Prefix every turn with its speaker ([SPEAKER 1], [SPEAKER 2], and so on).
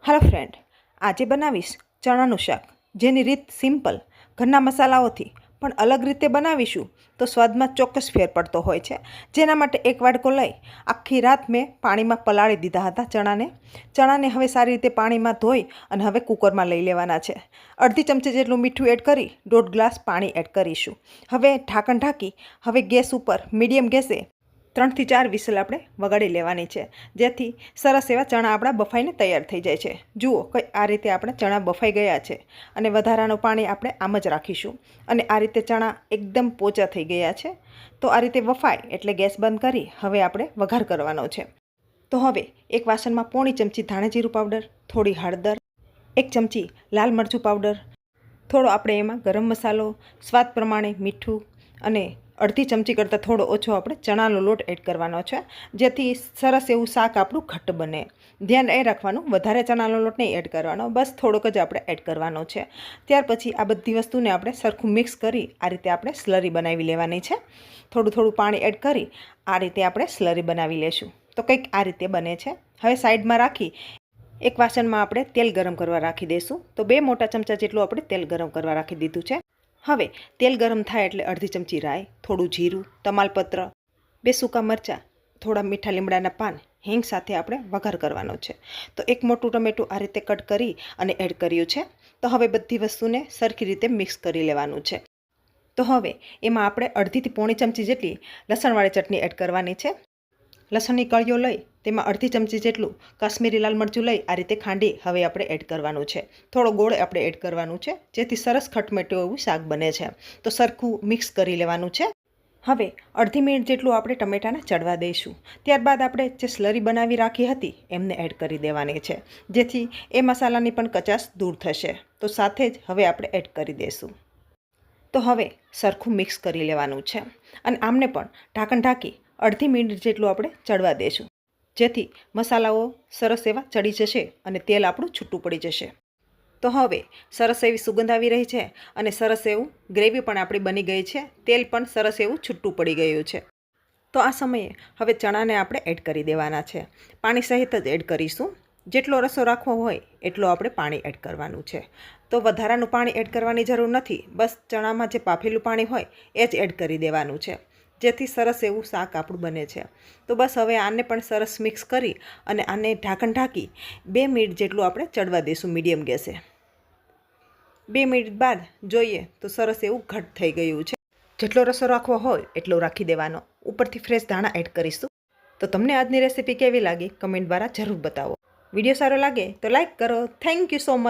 [SPEAKER 1] Hello friend, આજે બનાવીશ ચણાનું શાક, જેની રીત સિમ્પલ ઘરના મસાલાઓથી પણ અલગ રીતે બનાવીશું તો સ્વાદમાં ચોક્કસ ફેર પડતો હોય છે। જેના માટે એક વાડકો લઈ આખી રાત મેં પાણીમાં પલાળી દીધા હતા ચણાને હવે સારી રીતે પાણીમાં ધોઈ અને હવે કુકરમાં લઈ લેવાના છે। અડધી ચમચી જેટલું મીઠું એડ કરી 1.5 ગ્લાસ પાણી એડ કરીશું। હવે ઢાંકણ ઢાંકી હવે ગેસ ઉપર મીડિયમ ગેસે 3 થી 4 વિસલ આપણે વગાડી લેવાની છે, જેથી સરસ એવા ચણા આપણા બફાઈને તૈયાર થઈ જાય છે। જુઓ કે આ રીતે આપણે ચણા બફાઈ ગયા છે અને વધારાનું પાણી આપણે આમ જ રાખીશું અને આ રીતે ચણા એકદમ પોચા થઈ ગયા છે। તો આ રીતે બફાય એટલે ગેસ બંધ કરી હવે આપણે વઘાર કરવાનો છે। તો હવે એક વાસણમાં પોણી ચમચી ધાણા જીરું પાવડર, થોડી હળદર, 1 ચમચી લાલ મરચું પાવડર, થોડો આપણે એમાં ગરમ મસાલો, સ્વાદ પ્રમાણે મીઠું અને અડધી ચમચી કરતાં થોડો ઓછો આપણે ચણાનો લોટ એડ કરવાનો છે, જેથી સરસ એવું શાક આપણું ઘટ્ટ બને। ધ્યાન એ રાખવાનું વધારે ચણાનો લોટ નહીં એડ કરવાનો, બસ થોડોક જ આપણે એડ કરવાનો છે। ત્યાર પછી આ બધી વસ્તુને આપણે સરખું મિક્સ કરી આ રીતે આપણે સ્લરી બનાવી લેવાની છે। થોડું થોડું પાણી એડ કરી આ રીતે આપણે સ્લરી બનાવી લેશું। તો કંઈક આ રીતે બને છે। હવે સાઈડમાં રાખી એક વાસણમાં આપણે તેલ ગરમ કરવા રાખી દઈશું। તો 2 મોટા ચમચા જેટલું આપણે તેલ ગરમ કરવા રાખી દીધું છે। હવે તેલ ગરમ થાય એટલે અડધી ચમચી રાઈ, થોડું જીરું, તમાલપત્ર, 2 સૂકા મરચાં, થોડા મીઠા લીમડાના પાન, હિંગ સાથે આપણે વઘાર કરવાનો છે। તો 1 મોટું ટમેટું આ રીતે કટ કરી અને એડ કર્યું છે। તો હવે બધી વસ્તુને સરખી રીતે મિક્સ કરી લેવાનું છે। તો હવે એમાં આપણે અડધીથી પોણી ચમચી જેટલી લસણવાળી ચટણી એડ કરવાની છે। લસણની કળીઓ લઈ તેમાં અડધી ચમચી જેટલું કાશ્મીરી લાલ મરચું લઈ આ રીતે ખાંડી હવે આપણે એડ કરવાનું છે। થોડો ગોળ આપણે એડ કરવાનું છે, જેથી સરસ ખટમેટું એવું શાક બને છે। તો સરખું મિક્સ કરી લેવાનું છે। હવે અડધી મિનિટ જેટલું આપણે ટમેટાને ચડવા દઈશું। ત્યારબાદ આપણે જે સ્લરી બનાવી રાખી હતી એમને એડ કરી દેવાની છે, જેથી એ મસાલાની પણ કચાશ દૂર થશે। તો સાથે જ હવે આપણે એડ કરી દઈશું। તો હવે સરખું મિક્સ કરી લેવાનું છે અને આમને પણ ઢાંકણ ઢાંકી અડધી મિનિટ જેટલું આપણે ચડવા દઈશું, જેથી મસાલાઓ સરસ એવા ચડી જશે અને તેલ આપણું છૂટું પડી જશે। તો હવે સરસ એવી સુગંધ આવી રહી છે અને સરસ એવું ગ્રેવી પણ આપણી બની ગઈ છે, તેલ પણ સરસ એવું છૂટું પડી ગયું છે। તો આ સમયે હવે ચણાને આપણે એડ કરી દેવાના છે। પાણી સહિત જ એડ કરીશું। જેટલો રસો રાખવો હોય એટલો આપણે પાણી એડ કરવાનું છે। તો વધારાનું પાણી એડ કરવાની જરૂર નથી, બસ ચણામાં જે પાફેલું પાણી હોય એ જ એડ કરી દેવાનું છે, જેથી સરસ એવું શાક આપણું બને છે। તો બસ હવે આને પણ સરસ મિક્સ કરી અને આને ઢાંકણ ઢાંકી 2 મિનિટ જેટલું આપણે ચડવા દઈશું મીડિયમ ગેસે। 2 મિનિટ બાદ જોઈએ તો સરસ એવું ઘટ થઈ ગયું છે। જેટલો રસો રાખવો હોય એટલો રાખી દેવાનો। ઉપરથી ફ્રેશ ધાણા એડ કરીશું। તો તમને આજની રેસીપી કેવી લાગી કમેન્ટ દ્વારા જરૂર બતાવો। વિડીયો સારો લાગે તો લાઈક કરો। Thank you so much.